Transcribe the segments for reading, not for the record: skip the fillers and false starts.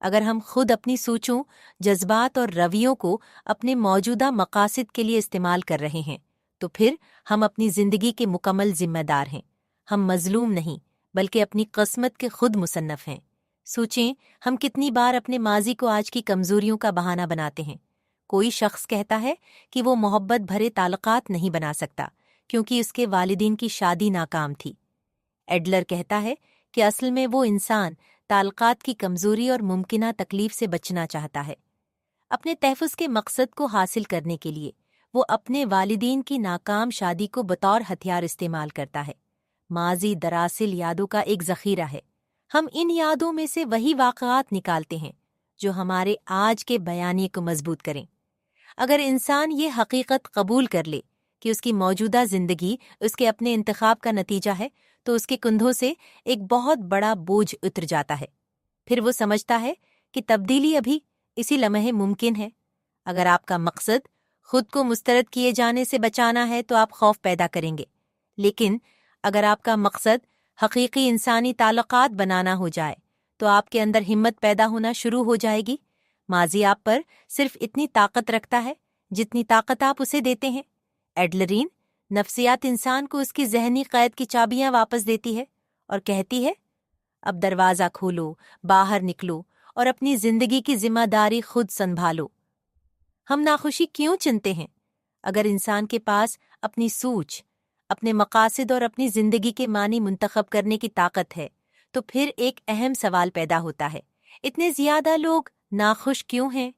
اگر ہم خود اپنی سوچوں، جذبات اور رویوں کو اپنے موجودہ مقاصد کے لیے استعمال کر رہے ہیں تو پھر ہم اپنی زندگی کے مکمل ذمہ دار ہیں۔ ہم مظلوم نہیں بلکہ اپنی قسمت کے خود مصنف ہیں۔ سوچیں، ہم کتنی بار اپنے ماضی کو آج کی کمزوریوں کا بہانہ بناتے ہیں۔ کوئی شخص کہتا ہے کہ وہ محبت بھرے تعلقات نہیں بنا سکتا کیونکہ اس کے والدین کی شادی ناکام تھی۔ ایڈلر کہتا ہے کہ اصل میں وہ انسان تعلقات کی کمزوری اور ممکنہ تکلیف سے بچنا چاہتا ہے۔ اپنے تحفظ کے مقصد کو حاصل کرنے کے لیے وہ اپنے والدین کی ناکام شادی کو بطور ہتھیار استعمال کرتا ہے۔ ماضی دراصل یادوں کا ایک ذخیرہ ہے۔ ہم ان یادوں میں سے وہی واقعات نکالتے ہیں جو ہمارے آج کے بیانیے کو مضبوط کریں۔ اگر انسان یہ حقیقت قبول کر لے کہ اس کی موجودہ زندگی اس کے اپنے انتخاب کا نتیجہ ہے تو اس کے کندھوں سے ایک بہت بڑا بوجھ اتر جاتا ہے۔ پھر وہ سمجھتا ہے کہ تبدیلی ابھی اسی لمحے ممکن ہے۔ اگر آپ کا مقصد خود کو مسترد کیے جانے سے بچانا ہے تو آپ خوف پیدا کریں گے، لیکن اگر آپ کا مقصد حقیقی انسانی تعلقات بنانا ہو جائے تو آپ کے اندر ہمت پیدا ہونا شروع ہو جائے گی۔ ماضی آپ پر صرف اتنی طاقت رکھتا ہے جتنی طاقت آپ اسے دیتے ہیں۔ ایڈلرین نفسیات انسان کو اس کی ذہنی قید کی چابیاں واپس دیتی ہے اور کہتی ہے، اب دروازہ کھولو، باہر نکلو اور اپنی زندگی کی ذمہ داری خود سنبھالو۔ ہم ناخوشی کیوں چنتے ہیں؟ اگر انسان کے پاس اپنی سوچ، اپنے مقاصد اور اپنی زندگی کے معنی منتخب کرنے کی طاقت ہے تو پھر ایک اہم سوال پیدا ہوتا ہے، اتنے زیادہ لوگ ناخوش کیوں ہیں؟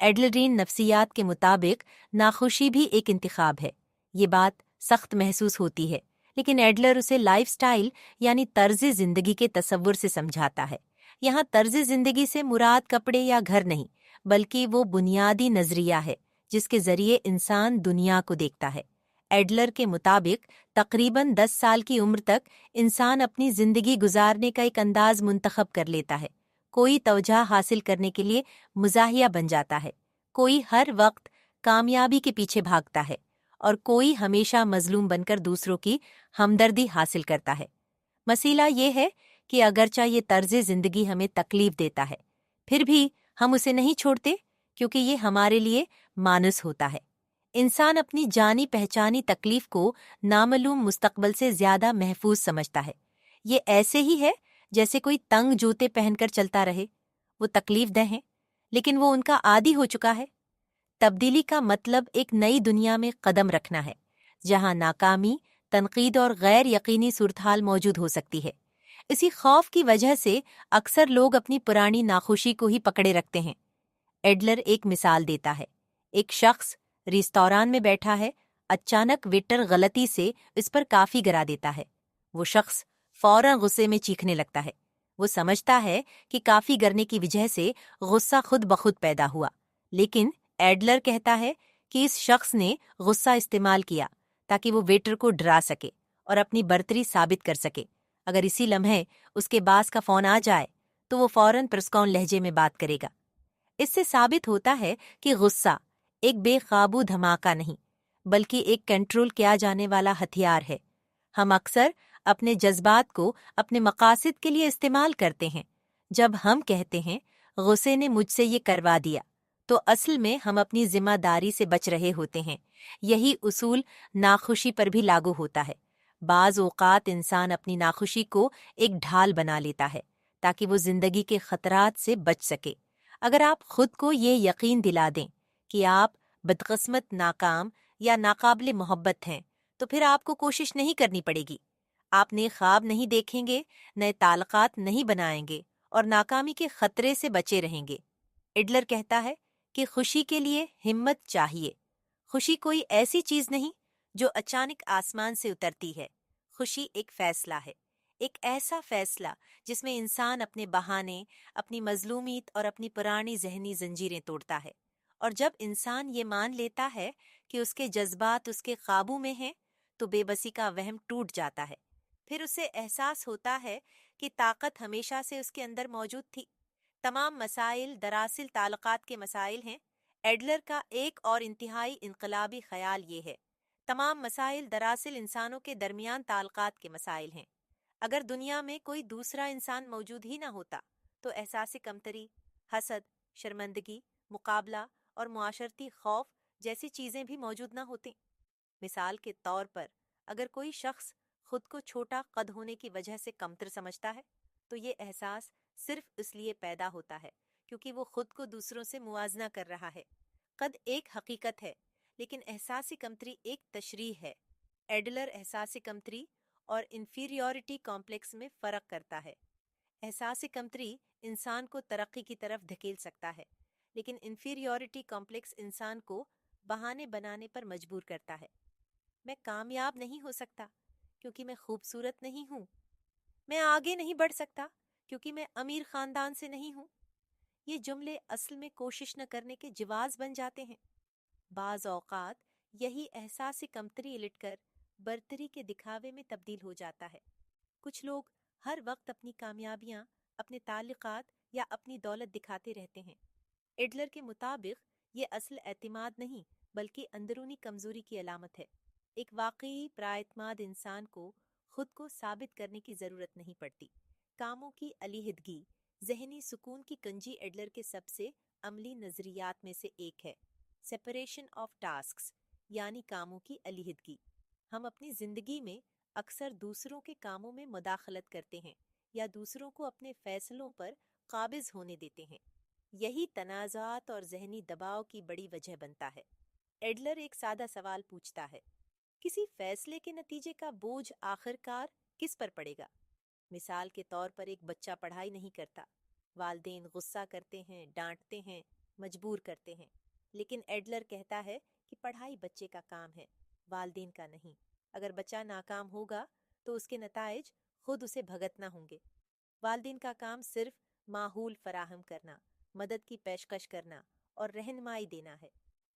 ایڈلرین نفسیات کے مطابق ناخوشی بھی ایک انتخاب ہے۔ یہ بات سخت محسوس ہوتی ہے، لیکن ایڈلر اسے لائف سٹائل یعنی طرز زندگی کے تصور سے سمجھاتا ہے۔ یہاں طرز زندگی سے مراد کپڑے یا گھر نہیں، بلکہ وہ بنیادی نظریہ ہے جس کے ذریعے انسان دنیا کو دیکھتا ہے۔ ایڈلر کے مطابق تقریباً 10 سال کی عمر تک انسان اپنی زندگی گزارنے کا ایک انداز منتخب کر لیتا ہے۔ کوئی توجہ حاصل کرنے کے لیے مزاحیہ بن جاتا ہے، کوئی ہر وقت کامیابی کے پیچھے بھاگتا ہے اور کوئی ہمیشہ مظلوم بن کر دوسروں کی ہمدردی حاصل کرتا ہے۔ مسئلہ یہ ہے کہ اگرچہ یہ طرز زندگی ہمیں تکلیف دیتا ہے، پھر بھی ہم اسے نہیں چھوڑتے کیونکہ یہ ہمارے لیے مانوس ہوتا ہے۔ انسان اپنی جانی پہچانی تکلیف کو نامعلوم مستقبل سے زیادہ محفوظ سمجھتا ہے۔ یہ ایسے ہی ہے جیسے کوئی تنگ جوتے پہن کر چلتا رہے۔ وہ تکلیف دہ ہیں لیکن وہ ان کا عادی ہو چکا ہے۔ تبدیلی کا مطلب ایک نئی دنیا میں قدم رکھنا ہے جہاں ناکامی، تنقید اور غیر یقینی صورتحال موجود ہو سکتی ہے۔ اسی خوف کی وجہ سے اکثر لوگ اپنی پرانی ناخوشی کو ہی پکڑے رکھتے ہیں۔ ایڈلر ایک مثال دیتا ہے۔ ایک شخص ریستوران میں بیٹھا ہے، اچانک ویٹر غلطی سے اس پر کافی گرا دیتا ہے۔ وہ شخص فوراً غصے میں چیخنے لگتا ہے۔ وہ سمجھتا ہے کہ کافی گرنے کی وجہ سے غصہ خود بخود پیدا ہوا، لیکن ایڈلر کہتا ہے کہ اس شخص نے غصہ استعمال کیا تاکہ وہ ویٹر کو ڈرا سکے اور اپنی برتری ثابت کر سکے۔ اگر اسی لمحے اس کے باس کا فون آ جائے تو وہ فوراً پرسکون لہجے میں بات کرے گا۔ اس سے ثابت ہوتا ہے کہ غصہ ایک بے قابو دھماکہ نہیں بلکہ ایک کنٹرول کیا جانے والا ہتھیار ہے۔ ہم اکثر اپنے جذبات کو اپنے مقاصد کے لیے استعمال کرتے ہیں۔ جب ہم کہتے ہیں غصے نے مجھ سے یہ کروا دیا تو اصل میں ہم اپنی ذمہ داری سے بچ رہے ہوتے ہیں۔ یہی اصول ناخوشی پر بھی لاگو ہوتا ہے۔ بعض اوقات انسان اپنی ناخوشی کو ایک ڈھال بنا لیتا ہے تاکہ وہ زندگی کے خطرات سے بچ سکے۔ اگر آپ خود کو یہ یقین دلا دیں کہ آپ بدقسمت، ناکام یا ناقابل محبت ہیں تو پھر آپ کو کوشش نہیں کرنی پڑے گی۔ آپ نئے خواب نہیں دیکھیں گے، نئے تعلقات نہیں بنائیں گے اور ناکامی کے خطرے سے بچے رہیں گے۔ ایڈلر کہتا ہے کہ خوشی کے لیے ہمت چاہیے۔ خوشی کوئی ایسی چیز نہیں جو اچانک آسمان سے اترتی ہے۔ خوشی ایک فیصلہ ہے، ایک ایسا فیصلہ جس میں انسان اپنے بہانے، اپنی مظلومیت اور اپنی پرانی ذہنی زنجیریں توڑتا ہے۔ اور جب انسان یہ مان لیتا ہے کہ اس کے جذبات اس کے قابو میں ہیں تو بے بسی کا وہم ٹوٹ جاتا ہے۔ پھر اسے احساس ہوتا ہے کہ طاقت ہمیشہ سے اس کے اندر موجود تھی۔ تمام مسائل دراصل تعلقات کے مسائل ہیں۔ ایڈلر کا ایک اور انتہائی انقلابی خیال یہ ہے، تمام مسائل دراصل انسانوں کے درمیان تعلقات کے مسائل ہیں۔ اگر دنیا میں کوئی دوسرا انسان موجود ہی نہ ہوتا تو احساس کمتری، حسد، شرمندگی، مقابلہ اور معاشرتی خوف جیسی چیزیں بھی موجود نہ ہوتیں۔ مثال کے طور پر اگر کوئی شخص خود کو چھوٹا قد ہونے کی وجہ سے کمتر سمجھتا ہے تو یہ احساس صرف اس لیے پیدا ہوتا ہے کیونکہ وہ خود کو دوسروں سے موازنہ کر رہا ہے۔ قد ایک حقیقت ہے لیکن احساسی کمتری ایک تشریح ہے۔ ایڈلر احساسی کمتری اور انفیریورٹی کمپلیکس میں فرق کرتا ہے۔ احساسی کمتری انسان کو ترقی کی طرف دھکیل سکتا ہے لیکن انفیریورٹی کمپلیکس انسان کو بہانے بنانے پر مجبور کرتا ہے۔ میں کامیاب نہیں ہو سکتا کیونکہ میں خوبصورت نہیں ہوں۔ میں آگے نہیں بڑھ سکتا کیونکہ میں امیر خاندان سے نہیں ہوں۔ یہ جملے اصل میں کوشش نہ کرنے کے جواز بن جاتے ہیں۔ بعض اوقات یہی احساسی کمتری الٹ کر برتری کے دکھاوے میں تبدیل ہو جاتا ہے۔ کچھ لوگ ہر وقت اپنی کامیابیاں، اپنے تعلقات یا اپنی دولت دکھاتے رہتے ہیں۔ ایڈلر کے مطابق یہ اصل اعتماد نہیں بلکہ اندرونی کمزوری کی علامت ہے۔ ایک واقعی پراعتماد انسان کو خود کو ثابت کرنے کی ضرورت نہیں پڑتی۔ کاموں کی علیحدگی ذہنی سکون کی کنجی ایڈلر کے سب سے عملی نظریات میں سے ایک ہے۔ سیپریشن آف ٹاسکس یعنی کاموں کی علیحدگی۔ ہم اپنی زندگی میں اکثر دوسروں کے کاموں میں مداخلت کرتے ہیں یا دوسروں کو اپنے فیصلوں پر قابض ہونے دیتے ہیں۔ یہی تنازعات اور ذہنی دباؤ کی بڑی وجہ بنتا ہے۔ ایڈلر ایک سادہ سوال پوچھتا ہے، کسی فیصلے کے نتیجے کا بوجھ آخر کار کس پر پڑے گا؟ مثال کے طور پر ایک بچہ پڑھائی نہیں کرتا، والدین غصہ کرتے ہیں، ڈانٹتے ہیں، مجبور کرتے ہیں، لیکن ایڈلر کہتا ہے کہ پڑھائی بچے کا کام ہے، والدین کا نہیں۔ اگر بچہ ناکام ہوگا تو اس کے نتائج خود اسے بھگتنا ہوں گے۔ والدین کا کام صرف ماحول فراہم کرنا، مدد کی پیشکش کرنا اور رہنمائی دینا ہے،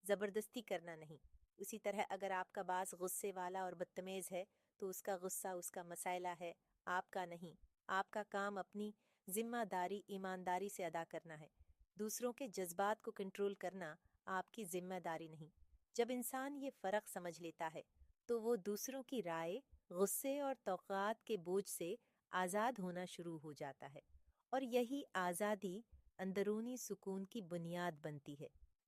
زبردستی کرنا نہیں۔ اسی طرح اگر آپ کا باس غصے والا اور بدتمیز ہے تو اس کا غصہ اس کا مسئلہ ہے، آپ کا نہیں۔ آپ کا کام اپنی ذمہ داری ایمانداری سے ادا کرنا ہے۔ دوسروں کے جذبات کو کنٹرول کرنا آپ کی ذمہ داری نہیں۔ جب انسان یہ فرق سمجھ لیتا ہے تو وہ دوسروں کی رائے، غصے اور توقعات کے بوجھ سے آزاد ہونا شروع ہو جاتا ہے، اور یہی آزادی اندرونی سکون کی بنیاد بنتی ہے۔